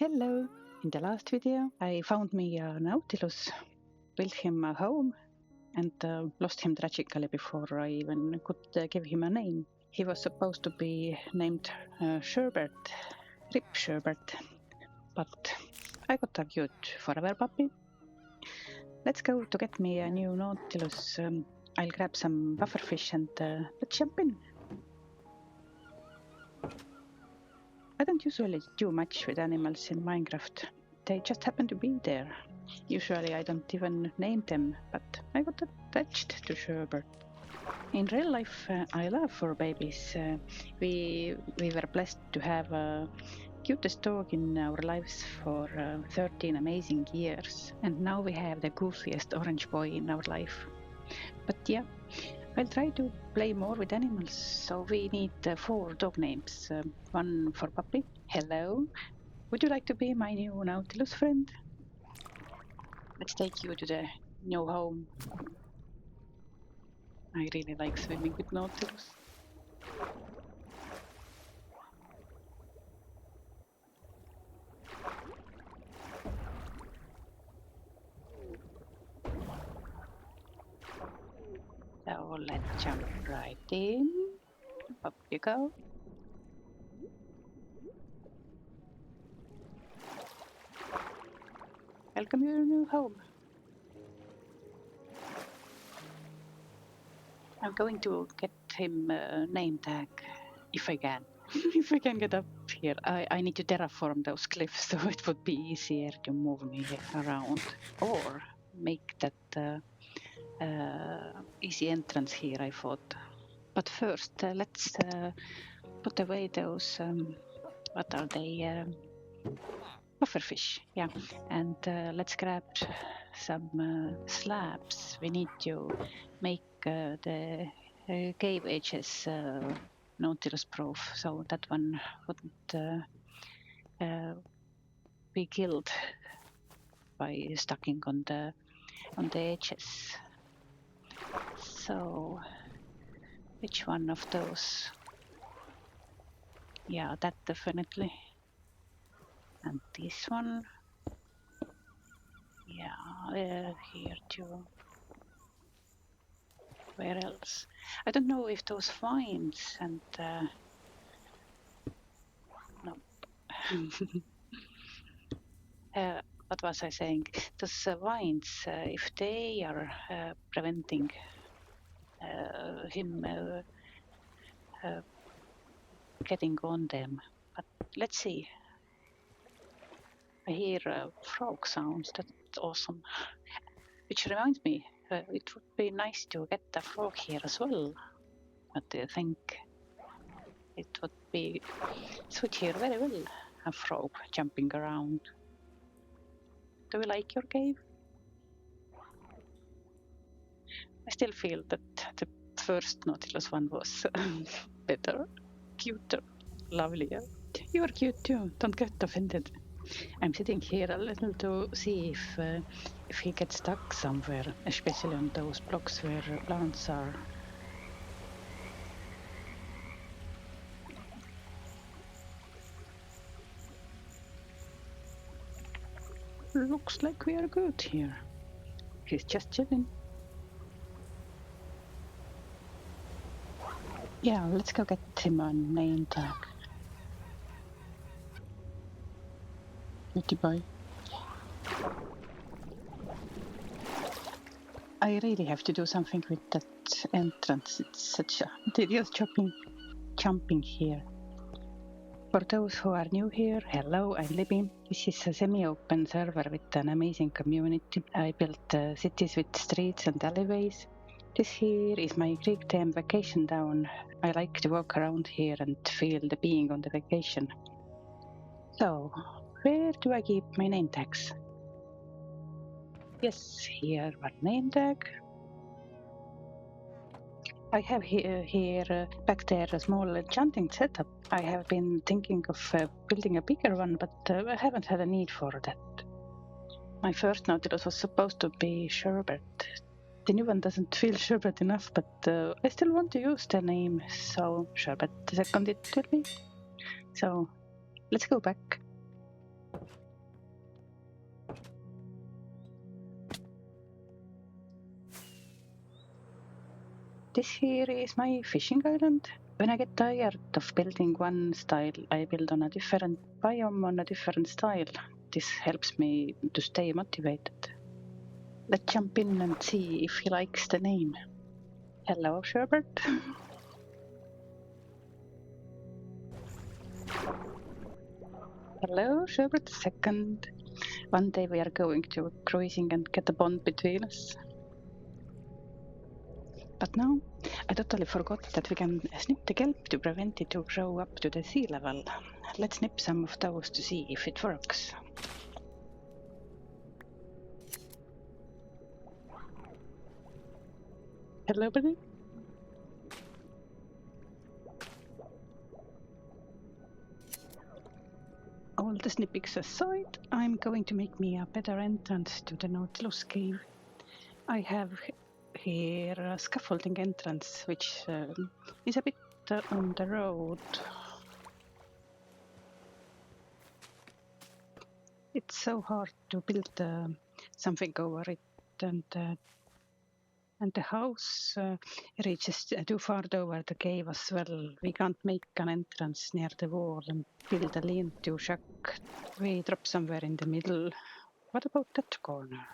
Hello! In the last video, I found me a Nautilus, built him a home, and lost him tragically before I even could give him a name. He was supposed to be named Sherbert, Rip Sherbert, but I got a cute forever puppy. Let's go to get me a new Nautilus. I'll grab some bufferfish and let's jump in. I don't usually do much with animals in Minecraft. They just happen to be there. Usually I don't even name them, but I got attached to Sherbert. In real life, I love fur babies. We were blessed to have a cutest dog in our lives for 13 amazing years, and now we have the goofiest orange boy in our life. But yeah, I'll try to play more with animals, so we need 4 dog names. One for puppy. Hello. Would you like to be my new Nautilus friend? Let's take you to the new home. I really like swimming with Nautilus. So let's jump right in. Up you go. Welcome to your new home. I'm going to get him a name tag, if I can. If I can get up here. I need to terraform those cliffs, so it would be easier to move me around. Or make that easy entrance here, I thought. But first, let's put away those, what are they? Pufferfish, yeah. And let's grab some slabs. We need to make the cave edges Nautilus proof, so that one wouldn't be killed by stucking on the edges. So, which one of those? Yeah, that definitely. And this one. Yeah, here too. Where else? I don't know if those vines and no. What was I saying? Those vines, if they are preventing him getting on them. But let's see. I hear frog sounds. That's awesome. Which reminds me, it would be nice to get a frog here as well. What do you think? It would be suit here very well. A frog jumping around. Do you like your cave? I still feel that the first Nautilus one was better, cuter, lovelier. You are cute too, don't get offended. I'm sitting here a little to see if he gets stuck somewhere, especially on those blocks where plants are. Looks like we are good here. He's just chilling. Yeah, let's go get him a name tag. Cutie boy. I really have to do something with that entrance. It's such a tedious jumping here. For those who are new here, hello, I'm Libby. This is a semi-open server with an amazing community. I built cities with streets and alleyways. This here is my Greek term vacation town. I like to walk around here and feel the being on the vacation. So, where do I keep my name tags? Yes, here one name tag. I have here back there a small enchanting setup. I have been thinking of building a bigger one, but I haven't had a need for that. My first Nautilus was supposed to be Sherbert. The new one doesn't feel Sherbert enough, but I still want to use the name, so Sherbert seconded it will be. So let's go back. This here is my fishing island. When I get tired of building one style, I build on a different biome on a different style. This helps me to stay motivated. Let's jump in and see if he likes the name. Hello, Sherbert. Hello, Sherbert second. One day we are going to cruising and get a bond between us. But now, I totally forgot that we can snip the kelp to prevent it to grow up to the sea level. Let's snip some of those to see if it works. Hello, buddy. All the snippings aside, I'm going to make me a better entrance to the Nautilus cave. I have here a scaffolding entrance, which is a bit on the road. It's so hard to build something over it, and the house reaches too far over the cave as well. We can't make an entrance near the wall and build a lean-to shack. We drop somewhere in the middle. What about that corner?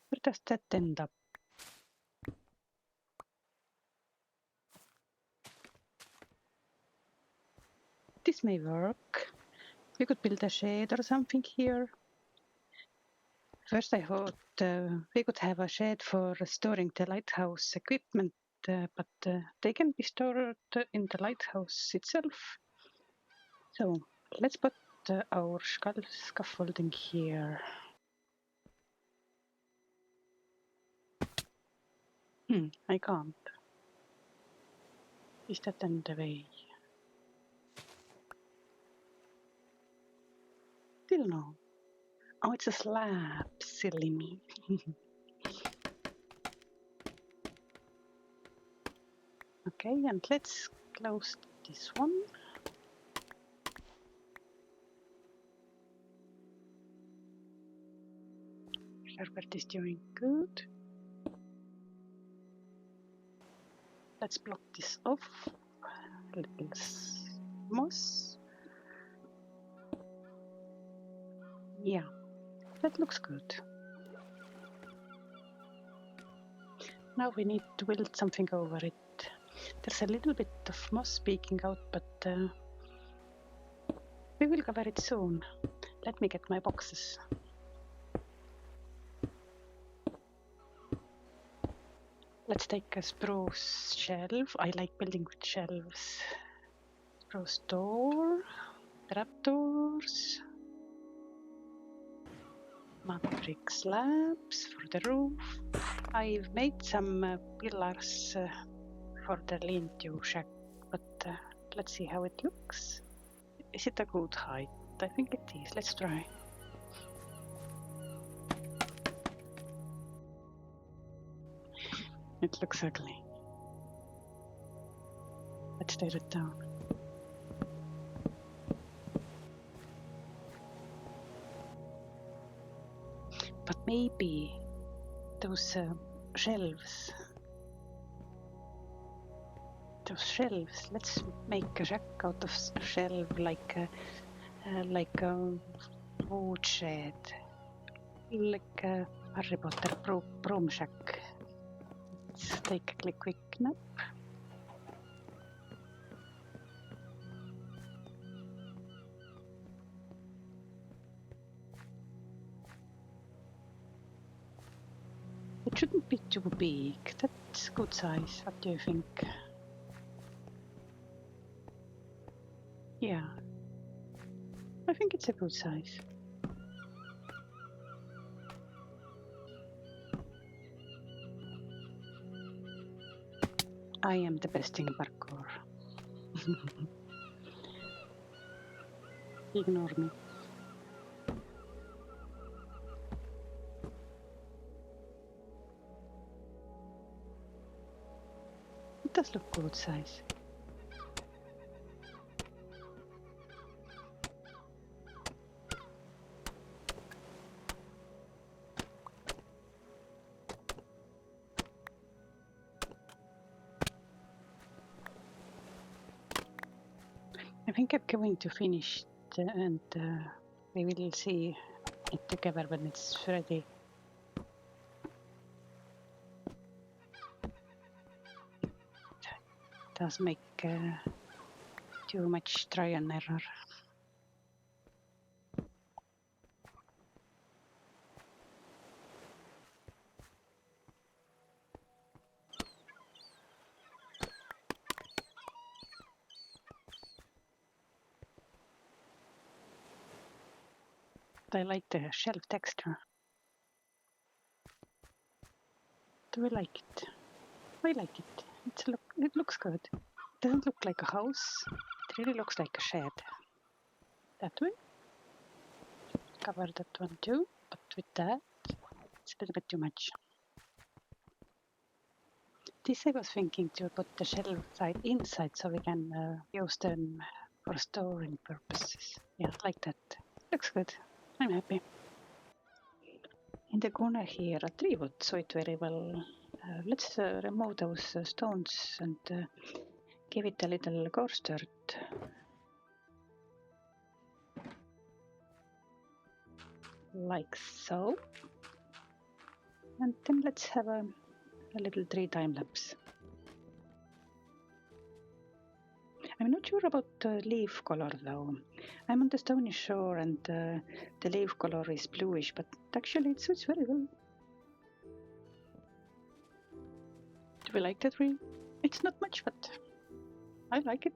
Where does that end up? This may work. We could build a shed or something here. First I thought we could have a shed for storing the lighthouse equipment, but they can be stored in the lighthouse itself. So let's put our scaffolding here. I can't. Is that in the way? Still no. Oh, it's a slab. Silly me. Okay, and let's close this one. Sherbert is doing good. Let's block this off. A little moss. Yeah, that looks good. Now we need to build something over it. There's a little bit of moss peeking out, but we will cover it soon. Let me get my boxes. Let's take a spruce shelf. I like building with shelves. Spruce door, trapdoors, mud brick slabs for the roof. I've made some pillars for the lean-to shack, but let's see how it looks. Is it a good height? I think it is. Let's try. It looks ugly. Let's tear it down. But maybe those shelves. Let's make a shack out of shelf, like a wood shed, like a Harry Potter broom shack. Let's take a quick nap. It shouldn't be too big. That's good size. What do you think? Yeah, I think it's a good size. I am the best in parkour. Ignore me. It does look good size. think I'm going to finish it and we will see it together when it's ready. It does make too much try and error. I like the shelf texture. Do we like it? I like it. It looks good. It doesn't look like a house. It really looks like a shed. That way. Cover that one too, but with that, it's a little bit too much. This I was thinking to put the shelf side inside so we can use them for storing purposes. Yeah, like that. Looks good. I'm happy. In the corner here, a tree would suit very well. Let's remove those stones and give it a little coarse dirt. Like so. And then let's have a little tree time lapse. I'm not sure about the leaf color though. I'm on the stony shore and the leaf color is bluish, but actually it suits very well. Do we like the tree? It's not much, but I like it.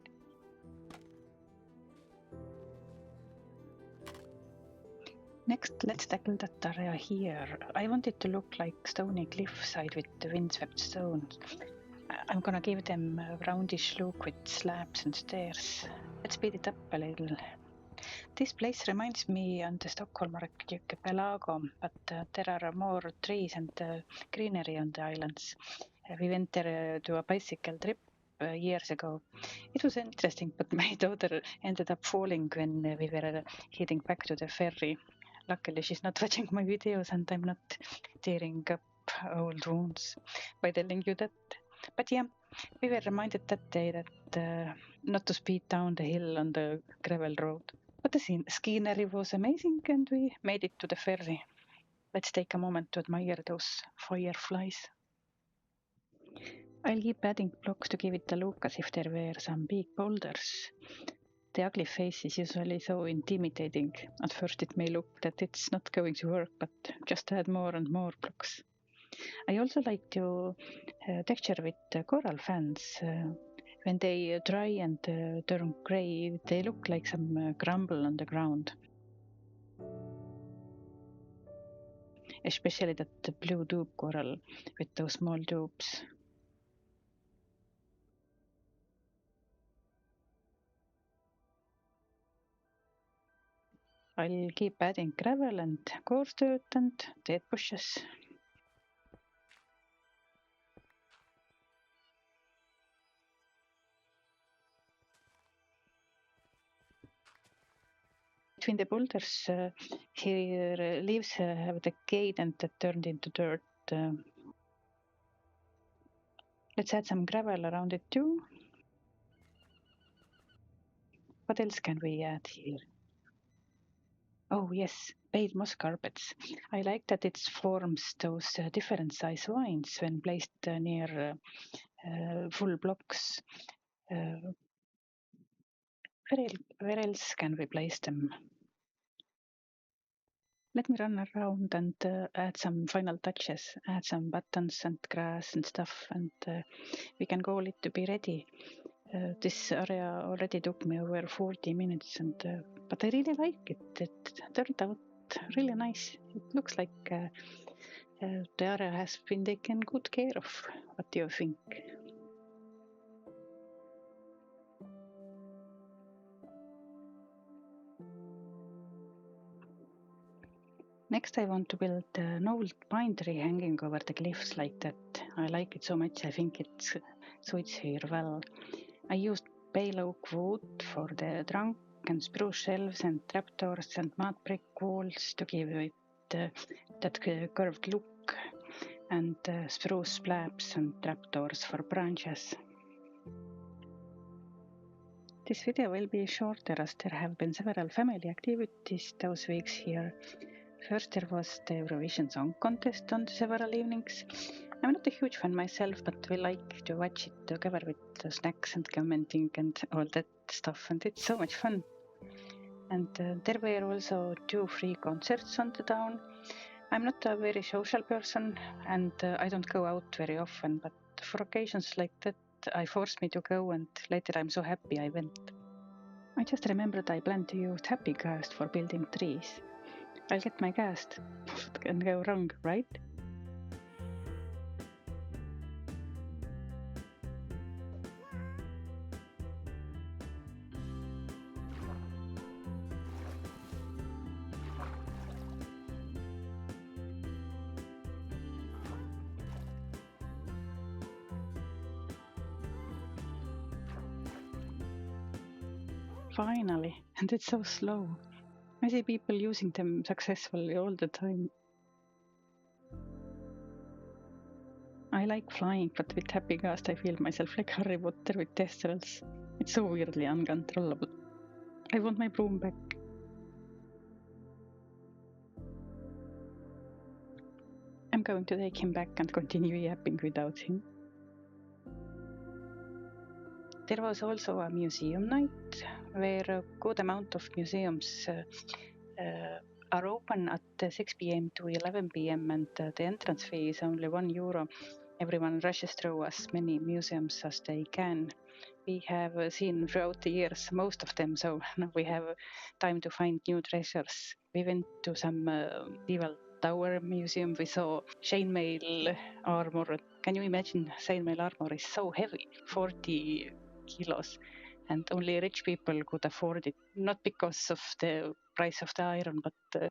Next, let's tackle that area here. I want it to look like stony cliffside with the windswept stones. I'm gonna give them a roundish look with slabs and stairs. Let's speed it up a little. This place reminds me on the Stockholm archipelago, but there are more trees and greenery on the islands. We went there to a bicycle trip years ago. It was interesting, but my daughter ended up falling when we were heading back to the ferry. Luckily, she's not watching my videos and I'm not tearing up old wounds by telling you that. But yeah, we were reminded that day that not to speed down the hill on the gravel road. But the scenery was amazing and we made it to the ferry. Let's take a moment to admire those fireflies. I'll keep adding blocks to give it a look as if there were some big boulders. The ugly face is usually so intimidating. At first it may look that it's not going to work, but just add more and more blocks. I also like to texture with coral fans. When they dry and turn grey, they look like some crumble on the ground. Especially that blue tube coral with those small tubes. I'll keep adding gravel and coarse dirt and dead bushes. Between the boulders here, leaves have decayed and turned into dirt. Let's add some gravel around it too. What else can we add here? Oh yes, pale moss carpets. I like that it forms those different size vines when placed near full blocks. Where else can we place them? Let me run around and add some final touches, add some buttons and grass and stuff, and we can call it to be ready. This area already took me over 40 minutes, and but I really like it. It turned out really nice. It looks like the area has been taken good care of. What do you think? Next, I want to build an old pine tree hanging over the cliffs like that. I like it so much. I think it suits here well. I used pale oak wood for the trunk and spruce shelves and trapdoors and mud brick walls to give it that curved look, and spruce slabs and trapdoors for branches. This video will be shorter as there have been several family activities those weeks here. First there was the Eurovision Song Contest on several evenings. I'm not a huge fan myself, but we like to watch it together with the snacks and commenting and all that stuff, and it's so much fun. And there were also 2 free concerts on the town. I'm not a very social person and I don't go out very often, but for occasions like that I forced me to go, and later I'm so happy I went. I just remembered I planned to use Happy Cast for building trees. I'll get my cast. What can go wrong, right? Finally, and it's so slow. I see people using them successfully all the time. I like flying, but with Happy Cast I feel myself like Harry Potter with testrels. It's so weirdly uncontrollable. I want my broom back. I'm going to take him back and continue yapping without him. There was also a museum night where a good amount of museums are open at 6 p.m. to 11 p.m. and the entrance fee is only €1. Everyone rushes through as many museums as they can. We have seen throughout the years most of them, so now we have time to find new treasures. We went to some medieval tower museum. We saw chainmail armor. Can you imagine? Chainmail armor is so heavy, 40 kilos, and only rich people could afford it. Not because of the price of the iron, but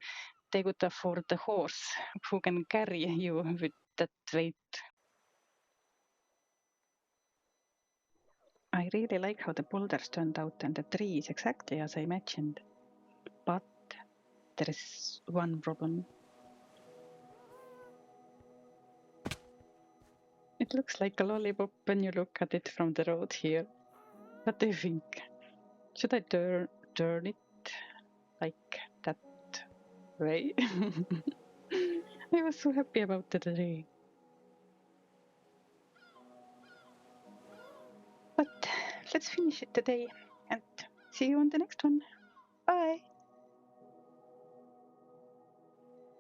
they could afford the horse who can carry you with that weight. I really like how the boulders turned out and the trees exactly as I imagined. But there is one problem. It looks like a lollipop when you look at it from the road here. What do you think? Should I turn it like that way? I was so happy about the tree. But let's finish it today and see you on the next one. Bye!